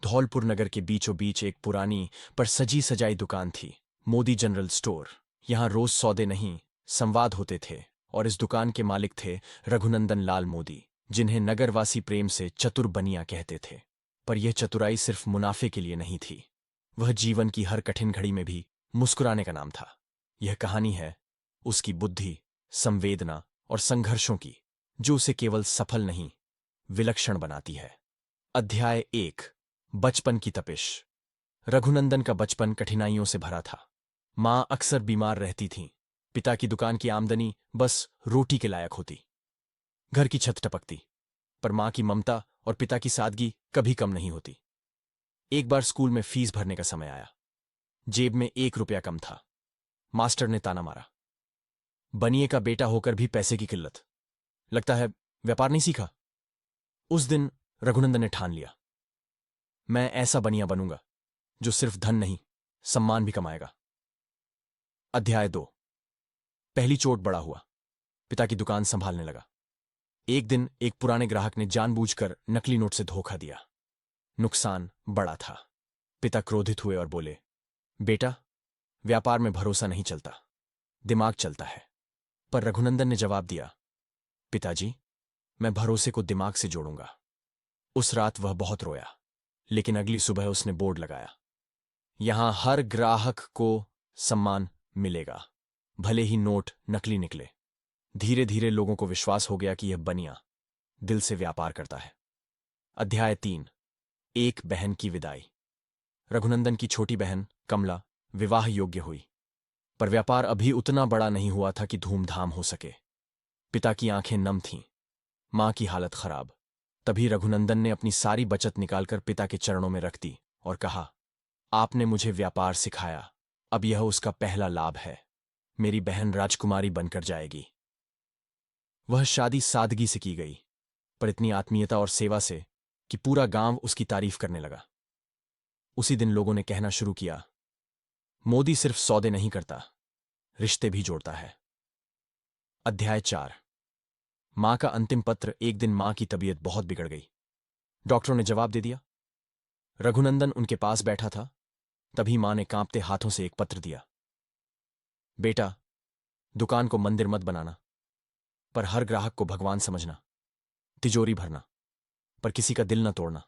धौलपुर नगर के बीचों बीच एक पुरानी पर सजी सजाई दुकान थी, मोदी जनरल स्टोर। यहाँ रोज सौदे नहीं, संवाद होते थे। और इस दुकान के मालिक थे रघुनंदन लाल मोदी, जिन्हें नगरवासी प्रेम से चतुर बनिया कहते थे। पर यह चतुराई सिर्फ मुनाफे के लिए नहीं थी, वह जीवन की हर कठिन घड़ी में भी मुस्कुराने का नाम था। यह कहानी है उसकी बुद्धि, संवेदना और संघर्षों की, जो उसे केवल सफल नहीं, विलक्षण बनाती है। अध्याय 1। बचपन की तपिश। रघुनंदन का बचपन कठिनाइयों से भरा था। मां अक्सर बीमार रहती थीं। पिता की दुकान की आमदनी बस रोटी के लायक होती। घर की छत टपकती, पर मां की ममता और पिता की सादगी कभी कम नहीं होती। एक बार स्कूल में फीस भरने का समय आया। जेब में 1 रुपया कम था। मास्टर ने ताना मारा, बनिए का बेटा होकर भी पैसे की किल्लत, लगता है व्यापार नहीं सीखा। उस दिन रघुनंदन ने ठान लिया, मैं ऐसा बनिया बनूंगा जो सिर्फ धन नहीं, सम्मान भी कमाएगा। अध्याय 2। पहली चोट बड़ा हुआ। पिता की दुकान संभालने लगा। एक दिन एक पुराने ग्राहक ने जानबूझकर नकली नोट से धोखा दिया। नुकसान बड़ा था। पिता क्रोधित हुए और बोले, बेटा, व्यापार में भरोसा नहीं चलता, दिमाग चलता है। पर रघुनंदन ने जवाब दिया, पिताजी, मैं भरोसे को दिमाग से जोड़ूंगा। उस रात वह बहुत रोया, लेकिन अगली सुबह उसने बोर्ड लगाया, यहां हर ग्राहक को सम्मान मिलेगा, भले ही नोट नकली निकले। धीरे धीरे लोगों को विश्वास हो गया कि यह बनिया दिल से व्यापार करता है। अध्याय 3। एक बहन की विदाई। रघुनंदन की छोटी बहन कमला विवाह योग्य हुई, पर व्यापार अभी उतना बड़ा नहीं हुआ था कि धूमधाम हो सके। पिता की आंखें नम थीं, मां की हालत खराब। तभी रघुनंदन ने अपनी सारी बचत निकालकर पिता के चरणों में रख दी और कहा, आपने मुझे व्यापार सिखाया, अब यह उसका पहला लाभ है। मेरी बहन राजकुमारी बनकर जाएगी। वह शादी सादगी से की गई, पर इतनी आत्मीयता और सेवा से कि पूरा गांव उसकी तारीफ करने लगा। उसी दिन लोगों ने कहना शुरू किया, मोदी सिर्फ सौदे नहीं करता, रिश्ते भी जोड़ता है। अध्याय 4। मां का अंतिम पत्र। एक दिन मां की तबीयत बहुत बिगड़ गई। डॉक्टरों ने जवाब दे दिया। रघुनंदन उनके पास बैठा था। तभी मां ने कांपते हाथों से एक पत्र दिया, बेटा, दुकान को मंदिर मत बनाना, पर हर ग्राहक को भगवान समझना। तिजोरी भरना, पर किसी का दिल न तोड़ना।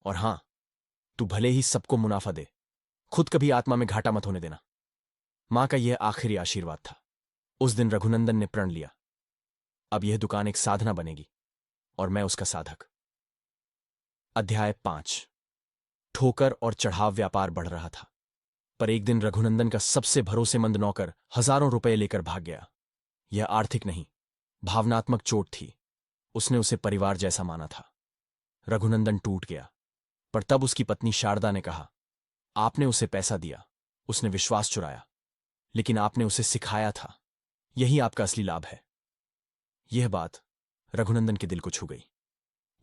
और हां, तू भले ही सबको मुनाफा दे, खुद कभी आत्मा में घाटा मत होने देना। मां का यह आखिरी आशीर्वाद था। उस दिन रघुनंदन ने प्रण लिया, अब यह दुकान एक साधना बनेगी और मैं उसका साधक। अध्याय 5। ठोकर और चढ़ाव। व्यापार बढ़ रहा था, पर एक दिन रघुनंदन का सबसे भरोसेमंद नौकर हजारों रुपए लेकर भाग गया। यह आर्थिक नहीं, भावनात्मक चोट थी। उसने उसे परिवार जैसा माना था। रघुनंदन टूट गया, पर तब उसकी पत्नी शारदा ने कहा, आपने उसे पैसा दिया, उसने विश्वास चुराया, लेकिन आपने उसे सिखाया था, यही आपका असली लाभ है। यह बात रघुनंदन के दिल को छू गई।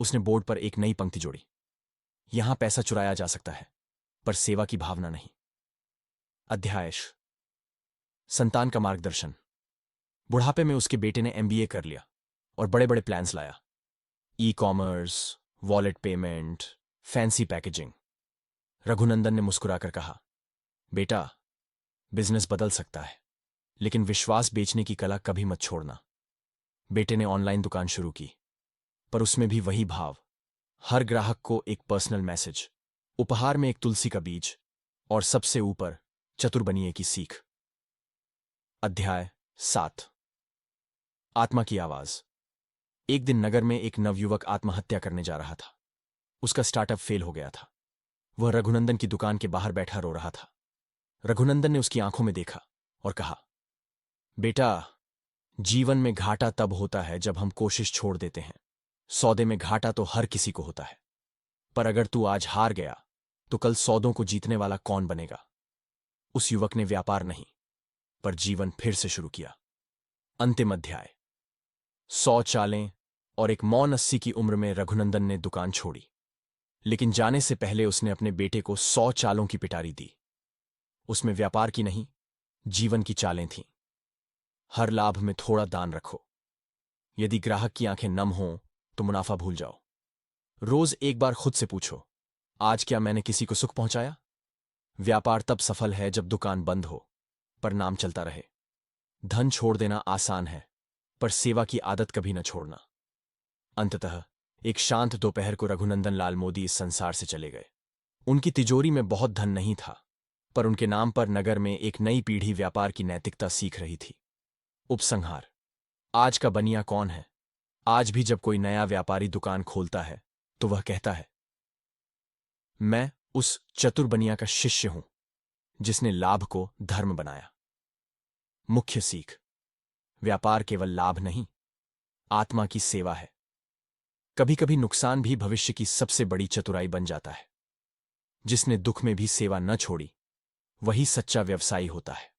उसने बोर्ड पर एक नई पंक्ति जोड़ी, यहां पैसा चुराया जा सकता है, पर सेवा की भावना नहीं। अध्याय। संतान का मार्गदर्शन। बुढ़ापे में उसके बेटे ने एमबीए कर लिया और बड़े बड़े प्लान्स लाया, e commerce, wallet payment, fancy packaging. Raghunandan ने मुस्कुराकर कहा, बेटा, बिजनेस बदल सकता है, लेकिन विश्वास बेचने की कला कभी मत छोड़ना। बेटे ने ऑनलाइन दुकान शुरू की, पर उसमें भी वही भाव, हर ग्राहक को एक पर्सनल मैसेज, उपहार में एक तुलसी का बीज, और सबसे ऊपर चतुर बनिए की सीख। अध्याय 7। आत्मा की आवाज। एक दिन नगर में एक नवयुवक आत्महत्या करने जा रहा था। उसका स्टार्टअप फेल हो गया था। वह रघुनंदन की दुकान के बाहर बैठा रो रहा था। रघुनंदन ने उसकी आंखों में देखा और कहा, बेटा, जीवन में घाटा तब होता है जब हम कोशिश छोड़ देते हैं। सौदे में घाटा तो हर किसी को होता है, पर अगर तू आज हार गया तो कल सौदों को जीतने वाला कौन बनेगा। उस युवक ने व्यापार नहीं, पर जीवन फिर से शुरू किया। अंतिम अध्याय। 100 चालें और एक मौन 80 की उम्र में रघुनंदन ने दुकान छोड़ी, लेकिन जाने से पहले उसने अपने बेटे को 100 चालों की पिटारी दी। उसमें व्यापार की नहीं, जीवन की चालें थीं। हर लाभ में थोड़ा दान रखो। यदि ग्राहक की आंखें नम हों तो मुनाफा भूल जाओ। रोज एक बार खुद से पूछो, आज क्या मैंने किसी को सुख पहुंचाया? व्यापार तब सफल है जब दुकान बंद हो पर नाम चलता रहे। धन छोड़ देना आसान है, पर सेवा की आदत कभी न छोड़ना। अंततः एक शांत दोपहर को रघुनंदन लाल मोदी इस संसार से चले गए। उनकी तिजोरी में बहुत धन नहीं था, पर उनके नाम पर नगर में एक नई पीढ़ी व्यापार की नैतिकता सीख रही थी। उपसंहार। आज का बनिया कौन है? आज भी जब कोई नया व्यापारी दुकान खोलता है तो वह कहता है, मैं उस चतुर बनिया का शिष्य हूं जिसने लाभ को धर्म बनाया। मुख्य सीख। व्यापार केवल लाभ नहीं, आत्मा की सेवा है। कभी कभी नुकसान भी भविष्य की सबसे बड़ी चतुराई बन जाता है। जिसने दुख में भी सेवा न छोड़ी, वही सच्चा व्यवसायी होता है।